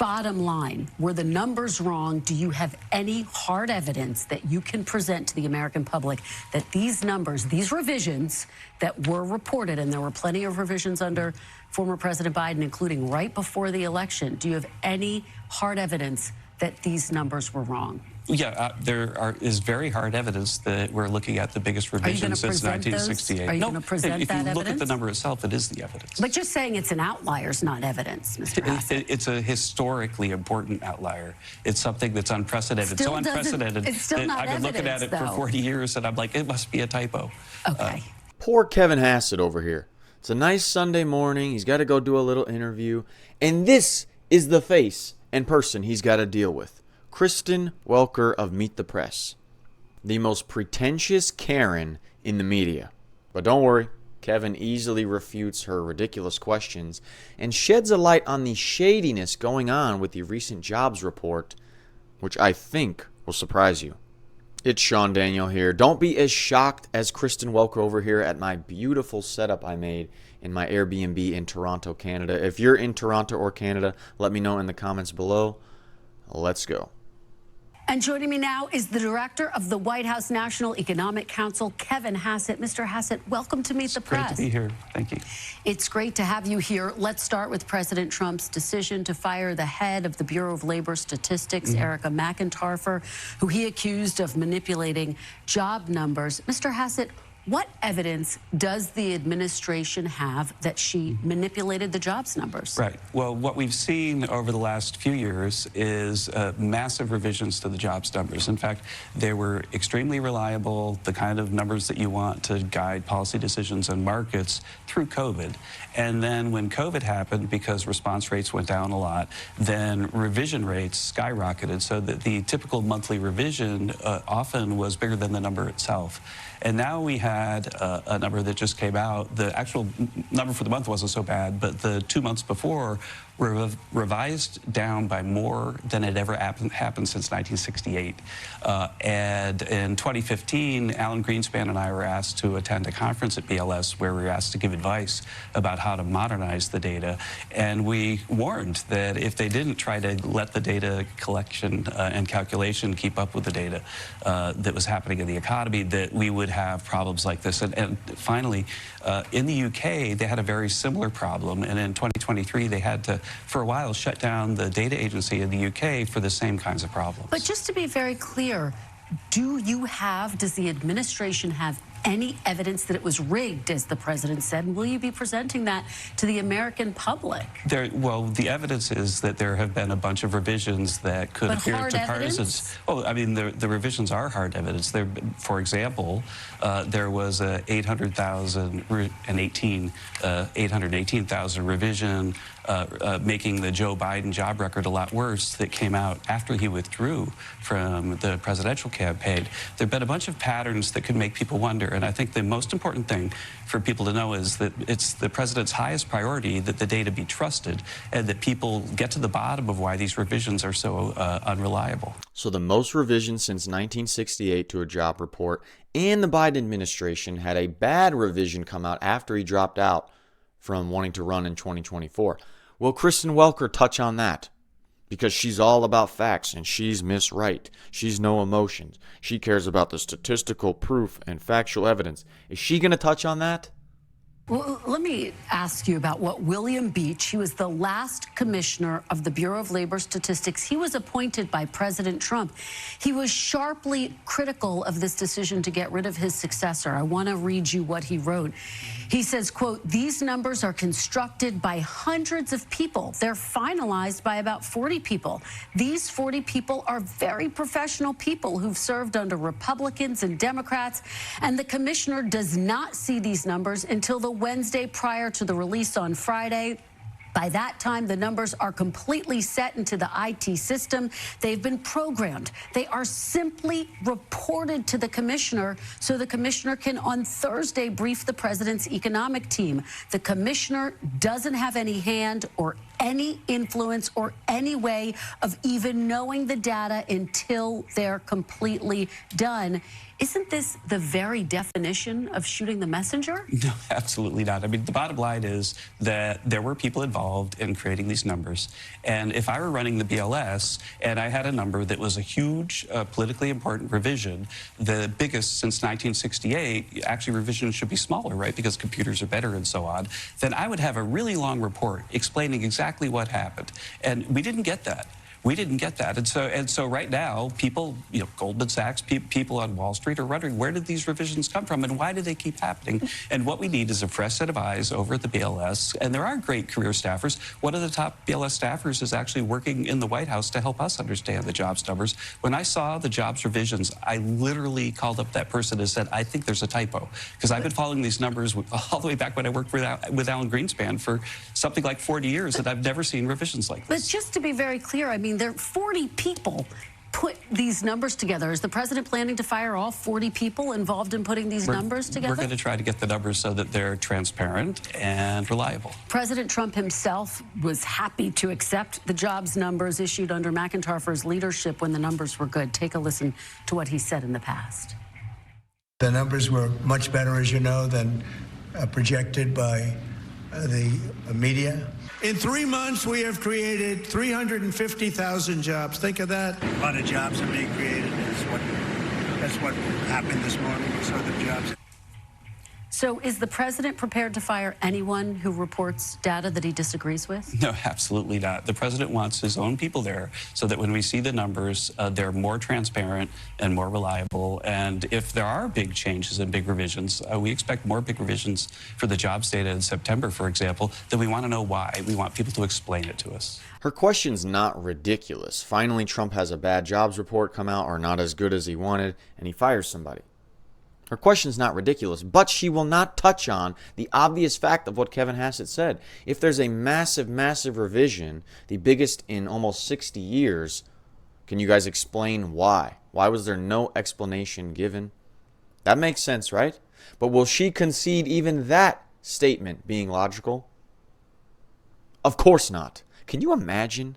bottom line, were the numbers wrong? Do you have any hard evidence that you can present to the American public that these numbers, these revisions that were reported, and there were plenty of revisions under former President Biden, including right before the election, do you have any hard evidence that these numbers were wrong? Yeah, there is very hard evidence that we're looking at the biggest revision since 1968. Are you going to present if that you look evidence? at the number itself, it is the evidence. But just saying it's an outlier is not evidence, Mr. Hassett. It's a historically important outlier. It's something that's unprecedented. So unprecedented that I've been looking at it for 40 years, and I'm like, it must be a typo. Okay. Poor Kevin Hassett over here. It's a nice Sunday morning. He's got to go do a little interview. And this is the face and person he's got to deal with. Kristen Welker of Meet the Press, the most pretentious Karen in the media. But don't worry, Kevin easily refutes her ridiculous questions and sheds a light on the shadiness going on with the recent jobs report, which I think will surprise you. It's SeanDaniel here. Don't be as shocked as Kristen Welker over here at my beautiful setup I made in my Airbnb in Toronto, Canada. If you're in Toronto or Canada, let me know in the comments below. Let's go. And joining me now is the director of the White House National Economic Council, Kevin Hassett. Mr. Hassett, welcome to Meet the Press. Great to be here. Thank you. It's great to have you here. Let's start with President Trump's decision to fire the head of the Bureau of Labor Statistics, Erica McIntyre, who he accused of manipulating job numbers. Mr. Hassett, what evidence does the administration have that she manipulated the jobs numbers? Right. Well, what we've seen over the last few years is massive revisions to the jobs numbers. In fact, they were extremely reliable, the kind of numbers that you want to guide policy decisions and markets through COVID. And then when COVID happened, because response rates went down a lot, then revision rates skyrocketed so that the typical monthly revision often was bigger than the number itself. And now we had a number that just came out. The actual number for the month wasn't so bad, but the 2 months before were revised down by more than had ever happened since 1968. And in 2015, Alan Greenspan and I were asked to attend a conference at BLS where we were asked to give advice about how to modernize the data. And we warned that if they didn't try to let the data collection and calculation keep up with the data that was happening in the economy, that we would have problems like this. And finally, in the UK, they had a very similar problem. And in 2023, they had to, for a while, shut down the data agency in the UK for the same kinds of problems. But just to be very clear, does the administration have any evidence that it was rigged, as the president said? And will you be presenting that to the American public? Well, the evidence is that there have been a bunch of revisions that could appear to partisans. Oh, I mean, the revisions are hard evidence. There, for example, there was a 818,000 revision making the Joe Biden job record a lot worse that came out after he withdrew from the presidential campaign. There have been a bunch of patterns that could make people wonder. And I think the most important thing for people to know is that it's the president's highest priority that the data be trusted and that people get to the bottom of why these revisions are so unreliable. So the most revisions since 1968 to a job report, and the Biden administration had a bad revision come out after he dropped out from wanting to run in 2024. Will Kristen Welker touch on that? Because she's all about facts and she's Miss Right. She's no emotions. She cares about the statistical proof and factual evidence. Is she going to touch on that? Well, let me ask you about what William Beach, he was the last commissioner of the Bureau of Labor Statistics. He was appointed by President Trump. He was sharply critical of this decision to get rid of his successor. I want to read you what he wrote. He says, quote, "These numbers are constructed by hundreds of people. They're finalized by about 40 people. These 40 people are very professional people who've served under Republicans and Democrats, and the commissioner does not see these numbers until the Wednesday prior to the release on Friday. By that time, the numbers are completely set into the IT system. They've been programmed. They are simply reported to the commissioner so the commissioner can on Thursday brief the president's economic team. The commissioner doesn't have any hand or any influence or any way of even knowing the data until they're completely done. Isn't this the very definition of shooting the messenger? No, absolutely not. I mean, the bottom line is that there were people involved in creating these numbers. And if I were running the BLS and I had a number that was a huge politically important revision, the biggest since 1968, actually revisions should be smaller, right, because computers are better and so on, then I would have a really long report explaining exactly what happened. And we didn't get that. We didn't get that. And so right now, people, Goldman Sachs, people on Wall Street are wondering, where did these revisions come from and why do they keep happening? And what we need is a fresh set of eyes over at the BLS. And there are great career staffers. One of the top BLS staffers is actually working in the White House to help us understand the jobs numbers. When I saw the jobs revisions, I literally called up that person and said, I think there's a typo. Because I've been following these numbers all the way back when I worked with Alan Greenspan for something like 40 years, and I've never seen revisions like this. But just to be very clear, I mean, there are 40 people put these numbers together. Is the president planning to fire all 40 people involved in putting these numbers together? We're going to try to get the numbers so that they're transparent and reliable. President Trump himself was happy to accept the jobs numbers issued under McIntyre's leadership when the numbers were good. Take a listen to what he said in the past. The numbers were much better, as you know, than projected by the media. In 3 months, we have created 350,000 jobs. Think of that. A lot of jobs are being created. That's what happened this morning. We saw the jobs. So is the president prepared to fire anyone who reports data that he disagrees with? No, absolutely not. The president wants his own people there so that when we see the numbers, they're more transparent and more reliable. And if there are big changes and big revisions, we expect more big revisions for the jobs data in September, for example, then we want to know why. We want people to explain it to us. Her question's not ridiculous. Finally, Trump has a bad jobs report come out or not as good as he wanted, and he fires somebody. Her question's not ridiculous, but she will not touch on the obvious fact of what Kevin Hassett said. If there's a massive, massive revision, the biggest in almost 60 years, can you guys explain why? Why was there no explanation given? That makes sense, right? But will she concede even that statement being logical? Of course not. Can you imagine?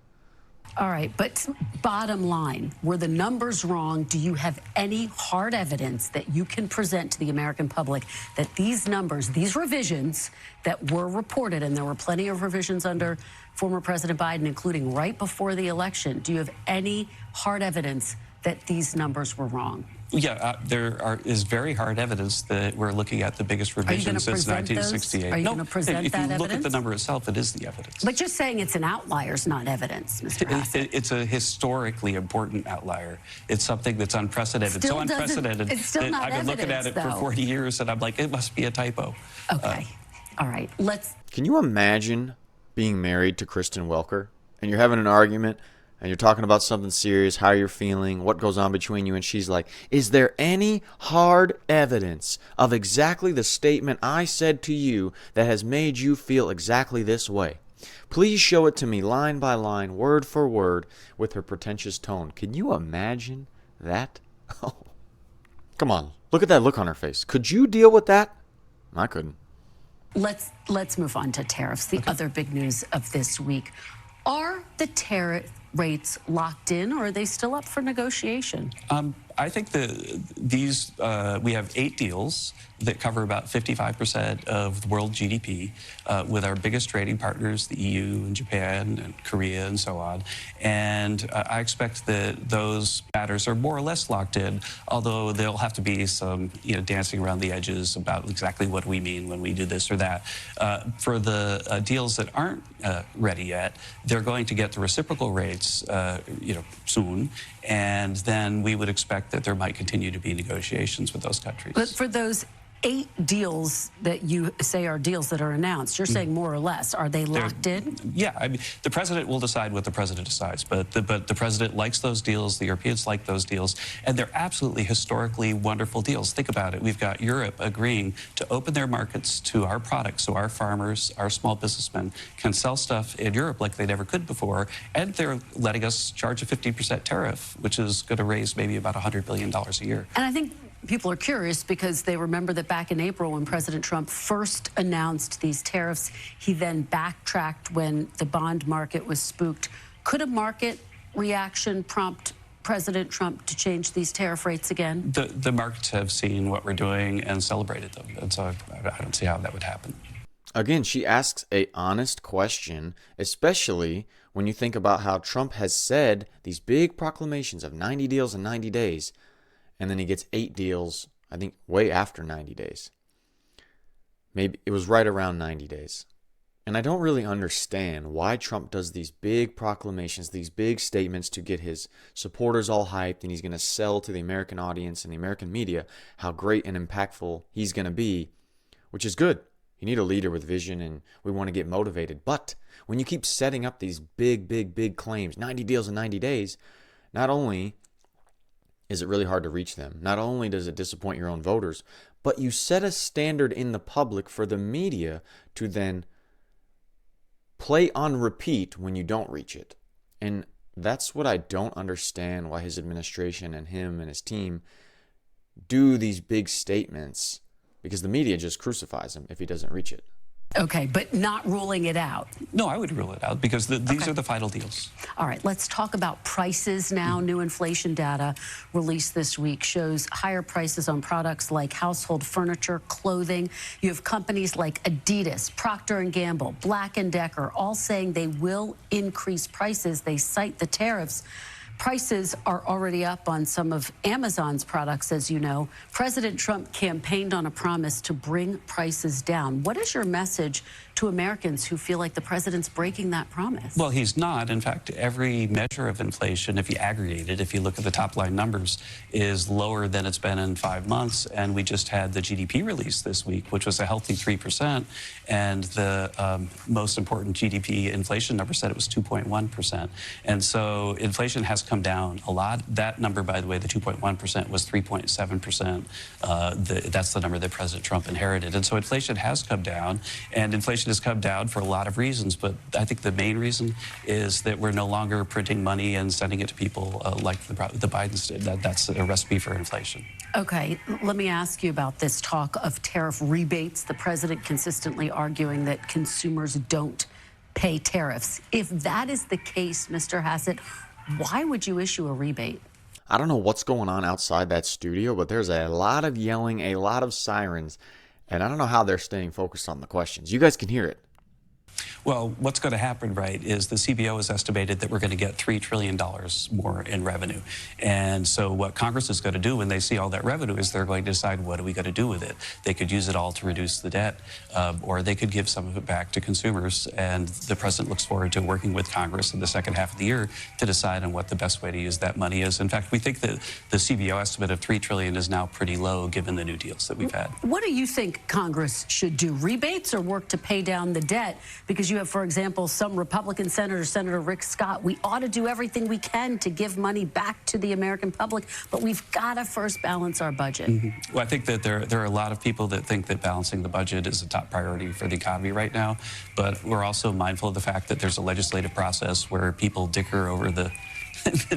All right, but bottom line, were the numbers wrong? Do you have any hard evidence that you can present to the American public that these numbers, these revisions that were reported, and there were plenty of revisions under former President Biden, including right before the election, do you have any hard evidence that these numbers were wrong? Yeah, there is very hard evidence that we're looking at the biggest revision since 1968. Are you going to present that evidence? If you look at the number itself, it is the evidence. But just saying it's an outlier is not evidence, Mr. Hassett. It's a historically important outlier. It's something that's unprecedented. So unprecedented that I've been looking at it for 40 years, and I'm like, it must be a typo. Okay. All right. Can you imagine being married to Kristen Welker, and you're having an argument, and you're talking about something serious, how you're feeling, what goes on between you, and she's like, is there any hard evidence of exactly the statement I said to you that has made you feel exactly this way? Please show it to me line by line, word for word, with her pretentious tone. Can you imagine that? Oh, come on. Look at that look on her face. Could you deal with that? I couldn't. Let's move on to tariffs, the other big news of this week. Are the tariff rates locked in, or are they still up for negotiation? I think we have 8 deals that cover about 55% of the world GDP with our biggest trading partners, the EU and Japan and Korea and so on. And I expect that those matters are more or less locked in, although there'll have to be some dancing around the edges about exactly what we mean when we do this or that. For the deals that aren't ready yet, they're going to get the reciprocal rates soon, and then we would expect that there might continue to be negotiations with those countries. But for those 8 deals that you say are deals that are announced, you're saying more or less, are they locked in? Yeah, I mean, the president will decide what the president decides, but the president likes those deals, the Europeans like those deals, and they're absolutely historically wonderful deals. Think about it. We've got Europe agreeing to open their markets to our products, so our farmers, our small businessmen can sell stuff in Europe like they never could before, and they're letting us charge a 50% tariff, which is going to raise maybe about $100 billion a year. And I think people are curious because they remember that back in April when President Trump first announced these tariffs, he then backtracked when the bond market was spooked. Could a market reaction prompt President Trump to change these tariff rates again? The markets have seen what we're doing and celebrated them, and so I don't see how that would happen. Again, she asks a honest question, especially when you think about how Trump has said these big proclamations of 90 deals in 90 days, and then he gets 8 deals, I think, way after 90 days. Maybe it was right around 90 days. And I don't really understand why Trump does these big proclamations, these big statements to get his supporters all hyped, and he's going to sell to the American audience and the American media how great and impactful he's going to be, which is good. You need a leader with vision, and we want to get motivated. But when you keep setting up these big claims, 90 deals in 90 days, not only is it really hard to reach them, not only does it disappoint your own voters, but you set a standard in the public for the media to then play on repeat when you don't reach it. And that's what I don't understand, why his administration and him and his team do these big statements, because the media just crucifies him if he doesn't reach it. Okay, but not ruling it out. No, I would rule it out because these are the final deals. All right, let's talk about prices now. New inflation data released this week shows higher prices on products like household furniture, clothing. You have companies like Adidas, Procter & Gamble, Black & Decker, all saying they will increase prices. They cite the tariffs. Prices are already up on some of Amazon's products, as you know. President Trump campaigned on a promise to bring prices down. What is your message to Americans who feel like the president's breaking that promise? Well, he's not. In fact, every measure of inflation, if you aggregate it, if you look at the top line numbers, is lower than it's been in 5 months. And we just had the GDP release this week, which was a healthy 3%. And the most important GDP inflation number said it was 2.1%. And so inflation has come down a lot. That number, by the way, the 2.1% was 3.7%. That's the number that President Trump inherited. And so inflation has come down, and inflation has come down for a lot of reasons. But I think the main reason is that we're no longer printing money and sending it to people like the Bidens did. That's a recipe for inflation. Okay, let me ask you about this talk of tariff rebates. The president consistently arguing that consumers don't pay tariffs. If that is the case, Mr. Hassett, why would you issue a rebate? I don't know what's going on outside that studio, but there's a lot of yelling, a lot of sirens, and I don't know how they're staying focused on the questions. You guys can hear it. Well, what's going to happen, right, is the CBO has estimated that we're going to get $3 trillion more in revenue. And so what Congress is going to do when they see all that revenue is they're going to decide what are we going to do with it. They could use it all to reduce the debt, or they could give some of it back to consumers. And the president looks forward to working with Congress in the second half of the year to decide on what the best way to use that money is. In fact, we think that the CBO estimate of $3 trillion is now pretty low given the new deals that we've had. What do you think Congress should do? Rebates or work to pay down the debt? Because you have, for example, some Republican senators, Senator Rick Scott, we ought to do everything we can to give money back to the American public, but we've got to first balance our budget. Well, I think that there are a lot of people that think that balancing the budget is a top priority for the economy right now, but we're also mindful of the fact that there's a legislative process where people dicker over the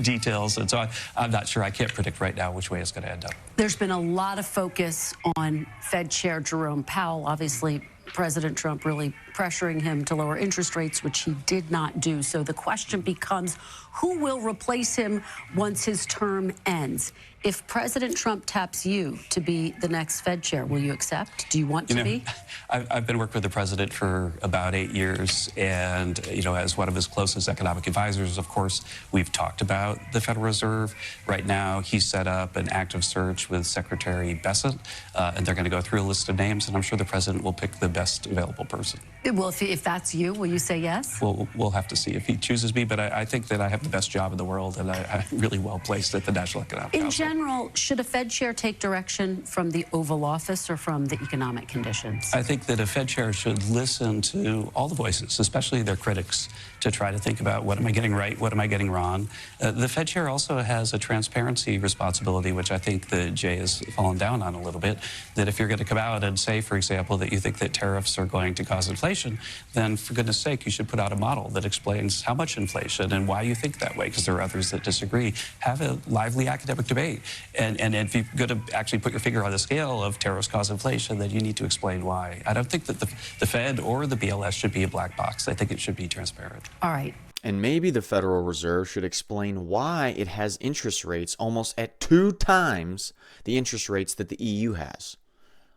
details, and so I'm not sure. I can't predict right now which way it's going to end up. There's been a lot of focus on Fed Chair Jerome Powell. Obviously, President Trump really pressuring him to lower interest rates, which he did not do. So the question becomes, who will replace him once his term ends? If President Trump taps you to be the next Fed chair, will you accept? Do you want to be? I've been working with the president for about 8 years, and as one of his closest economic advisors, of course, we've talked about the Federal Reserve. Right now, he's set up an active search with Secretary Bessent, and they're going to go through a list of names, and I'm sure the president will pick the best available person. Well, if that's you, will you say yes? We'll have to see if he chooses me, but I think that I have the best job in the world, and I'm really well placed at the National Economic Council. In general, should a Fed chair take direction from the Oval Office or from the economic conditions? I think that a Fed chair should listen to all the voices, especially their critics, to try to think about what am I getting right, what am I getting wrong. The Fed chair also has a transparency responsibility, which I think that Jay has fallen down on a little bit, that if you're going to come out and say, for example, that you think that tariffs are going to cause inflation, inflation, then for goodness sake, you should put out a model that explains how much inflation and why you think that way, because there are others that disagree. Have a lively academic debate. And if you're going to actually put your finger on the scale of tariffs cause inflation, then you need to explain why. I don't think that the Fed or the BLS should be a black box. I think it should be transparent. All right. And maybe the Federal Reserve should explain why it has interest rates almost at 2 times the interest rates that the EU has.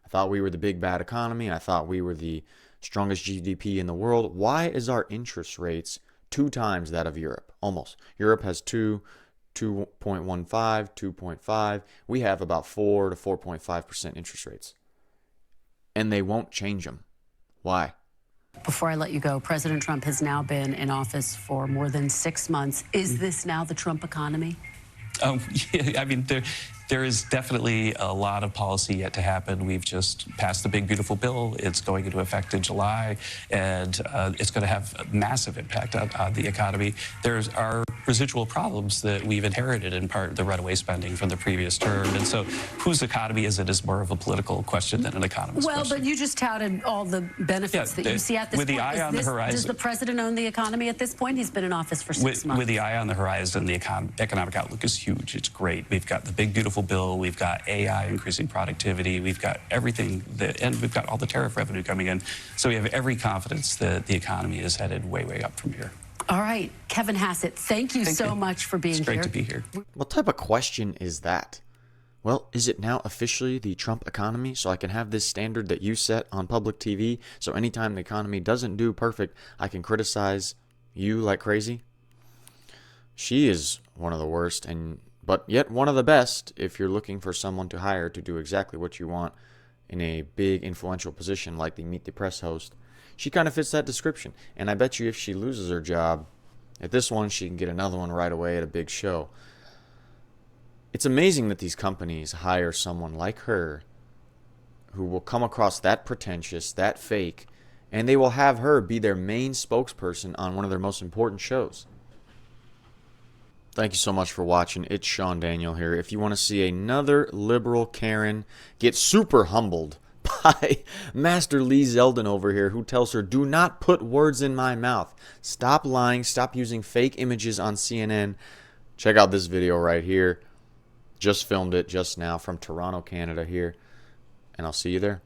I thought we were the big bad economy. I thought we were the strongest GDP in the world. Why is our interest rates 2 times that of Europe? Almost. Europe has 2.15, 2.5. We have about 4 to 4.5% interest rates. And they won't change them. Why? Before I let you go, President Trump has now been in office for more than 6 months. Is this now the Trump economy? Yeah, I mean, there is definitely a lot of policy yet to happen. We've just passed the big, beautiful bill. It's going into effect in July, and it's going to have a massive impact on the economy. There are residual problems that we've inherited, in part the runaway spending from the previous term. And so whose economy is it is more of a political question than an economist question. Well, but you just touted all the benefits that you see at this with point. The eye on the horizon. Does the president own the economy at this point? He's been in office for 6 months. With the eye on the horizon, the economic outlook is huge. It's great. We've got the big, beautiful bill. We've got AI increasing productivity. We've got everything, and we've got all the tariff revenue coming in. So we have every confidence that the economy is headed way, way up from here. All right. Kevin Hassett, thank you so much for being here. It's great to be here. What type of question is that? Well, is it now officially the Trump economy, so I can have this standard that you set on public TV, so anytime the economy doesn't do perfect, I can criticize you like crazy? She is one of the worst, but yet one of the best if you're looking for someone to hire to do exactly what you want in a big influential position like the Meet the Press host. She kind of fits that description, and I bet you if she loses her job at this one, she can get another one right away at a big show. It's amazing that these companies hire someone like her who will come across that pretentious, that fake, and they will have her be their main spokesperson on one of their most important shows. Thank you so much for watching. It's Sean Daniel here. If you want to see another liberal Karen get super humbled by Master Lee Zeldin over here, who tells her, do not put words in my mouth. Stop lying. Stop using fake images on CNN. Check out this video right here. Just filmed it just now from Toronto, Canada here. And I'll see you there.